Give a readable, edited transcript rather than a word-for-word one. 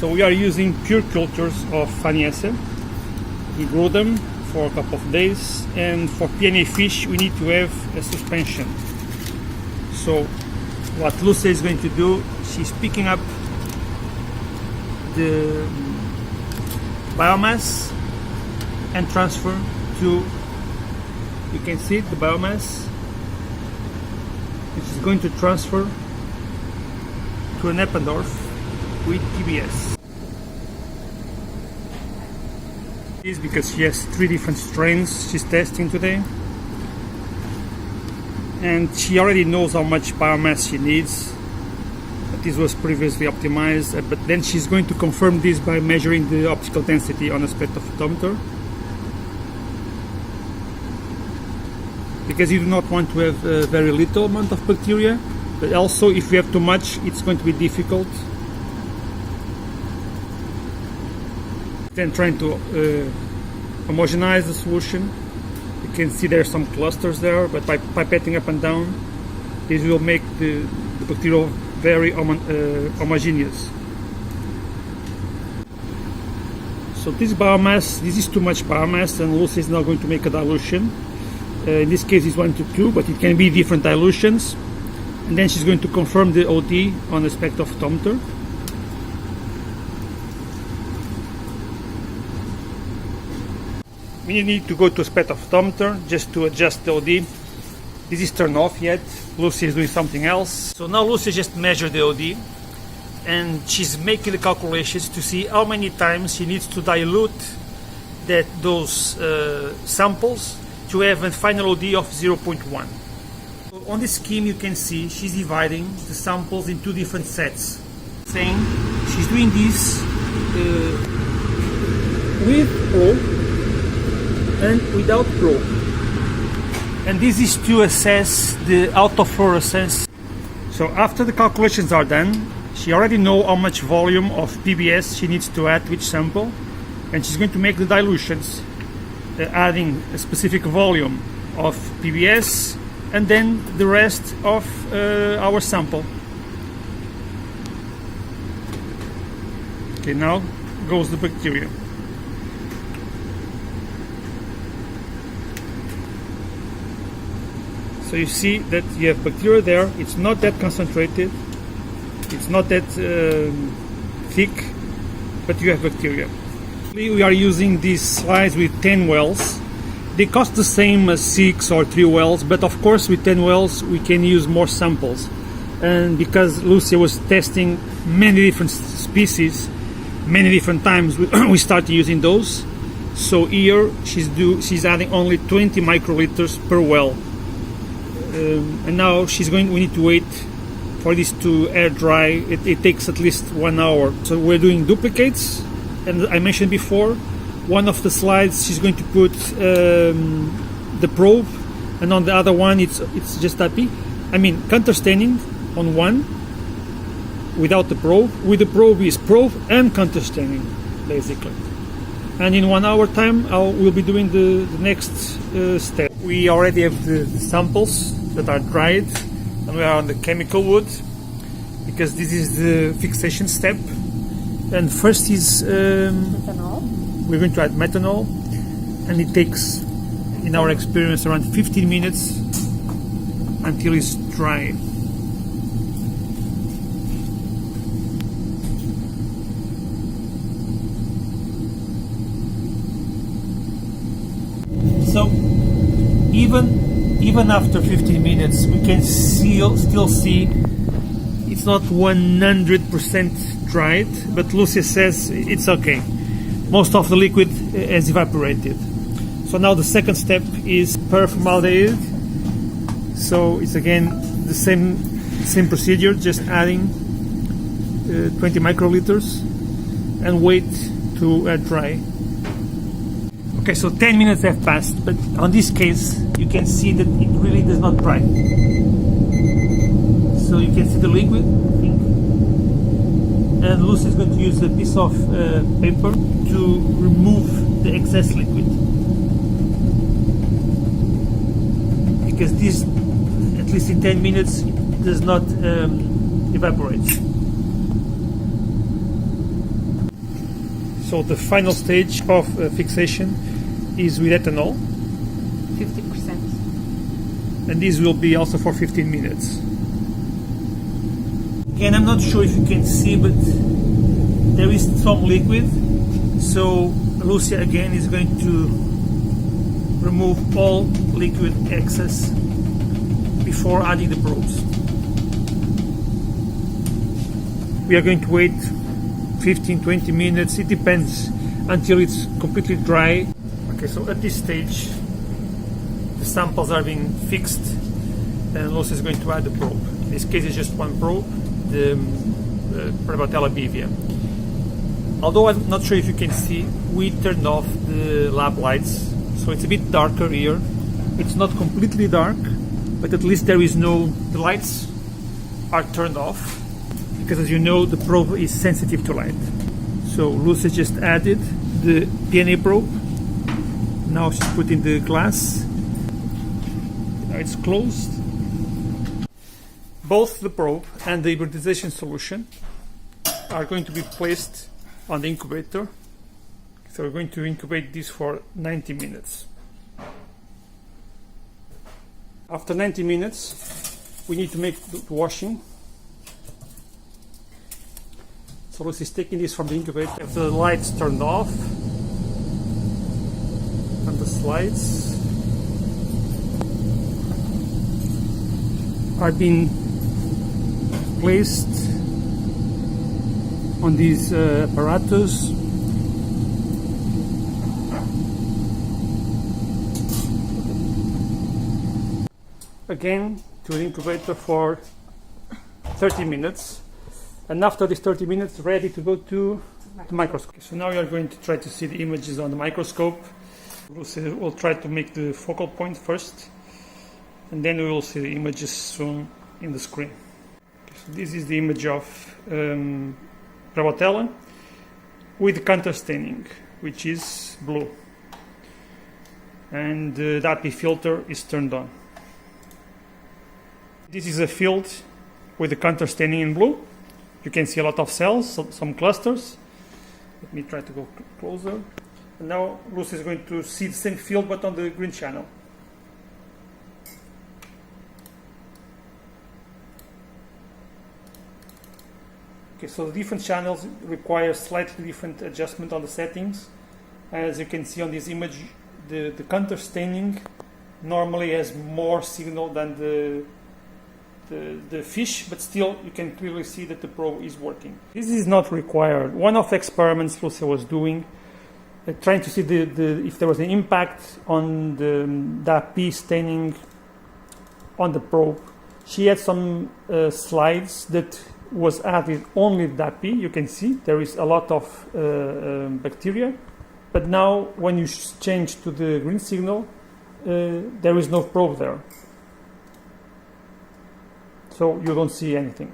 So we are using pure cultures of Faniaceae. We grow them for a couple of days, and for PNA fish we need to have a suspension. So what Lucia is going to do, she's picking up the biomass and transfer to, you can see the biomass, which is going to transfer to an Eppendorf with PBS. This is because she has 3 different strains she's testing today, and she already knows how much biomass she needs. This was previously optimized, but then she's going to confirm this by measuring the optical density on a spectrophotometer, because you do not want to have a very little amount of bacteria, but also if you have too much it's going to be difficult. Then trying to homogenize the solution. You can see there are some clusters there, but by pipetting up and down this will make the bacterial very homogeneous. So this biomass, this is too much biomass, and Lucy is now going to make a dilution. In this case it's 1:2, but it can be different dilutions, and then she's going to confirm the OD on the spectrophotometer. We need to go to a spectrophotometer just to adjust the OD. This is turned off yet. Lucy is doing something else. So now Lucy just measured the OD, and she's making the calculations to see how many times she needs to dilute those samples to have a final OD of 0.1. So on this scheme you can see she's dividing the samples in 2 different sets. Saying she's doing this with probe and without probe, and this is to assess the autofluorescence. So after the calculations are done, she already knows how much volume of PBS she needs to add to each sample, and she's going to make the dilutions, adding a specific volume of PBS and then the rest of our sample. Okay, now goes the bacteria. So you see that you have bacteria there. It's not that concentrated, it's not that thick, but you have bacteria. We are using these slides with 10 wells. They cost the same as 6 or 3 wells, but of course with 10 wells we can use more samples. And because Lucia was testing many different species, many different times, we started using those. So here she's adding only 20 microliters per well. And now we need to wait for this to air dry. It takes at least 1 hour. So we're doing duplicates, and I mentioned before, one of the slides she's going to put the probe, and on the other one it's just counterstaining on one without the probe. With the probe is probe and counterstaining basically. And in 1 hour time we'll be doing the next step. We already have the samples that are dried, and we are on the chemical wood because this is the fixation step. And first is methanol. We're going to add methanol, and it takes, in our experience, around 15 minutes until it's dry. So even after 15 minutes we can still see it's not 100% dried, but Lucia says it's okay. Most of the liquid has evaporated. So now the second step is performaldehyde. So it's again the same procedure, just adding 20 microliters and wait to air dry. Okay, so 10 minutes have passed, but on this case you can see that it really does not dry. So you can see the liquid, I think. And Lucy is going to use a piece of paper to remove the excess liquid, because this, at least in 10 minutes, it does not evaporate. So the final stage of fixation is with ethanol. 50%. And this will be also for 15 minutes. Again, I'm not sure if you can see, but there is some liquid. So Lucia again is going to remove all liquid excess before adding the probes. We are going to wait 15-20 minutes, it depends, until it's completely dry. Okay, so at this stage the samples are being fixed and Lucia is going to add the probe. In this case it's just one probe, the Prevotella bivia. Although I'm not sure if you can see, we turned off the lab lights, so it's a bit darker here. It's not completely dark, but at least there is no, the lights are turned off, because as you know the probe is sensitive to light. So Lucia just added the PNA probe. Now she's putting the glass. Now it's closed. Both the probe and the hybridization solution are going to be placed on the incubator. So we're going to incubate this for 90 minutes. After 90 minutes, we need to make the washing. So Lucy is taking this from the incubator. If the lights turned off, and the slides are being placed on these apparatus. Again to the incubator for 30 minutes, and after these 30 minutes ready to go to the microscope. So now we are going to try to see the images on the microscope. Lucy will try to make the focal point first, and then we will see the images soon in the screen. So this is the image of Prevotella with counter staining, which is blue, and the DAPI filter is turned on. This is a field with the counter staining in blue. You can see a lot of cells, some clusters. Let me try to go closer. And now Lucy is going to see the same field but on the green channel. Okay, so the different channels require slightly different adjustment on the settings. As you can see on this image, the counter staining normally has more signal than the fish, but still you can clearly see that the probe is working. This is not required. One of the experiments Lucy was doing, trying to see if there was an impact on the DAPI staining on the probe. She had some slides that was added only DAPI. You can see there is a lot of bacteria, but now when you change to the green signal, there is no probe there. So you don't see anything.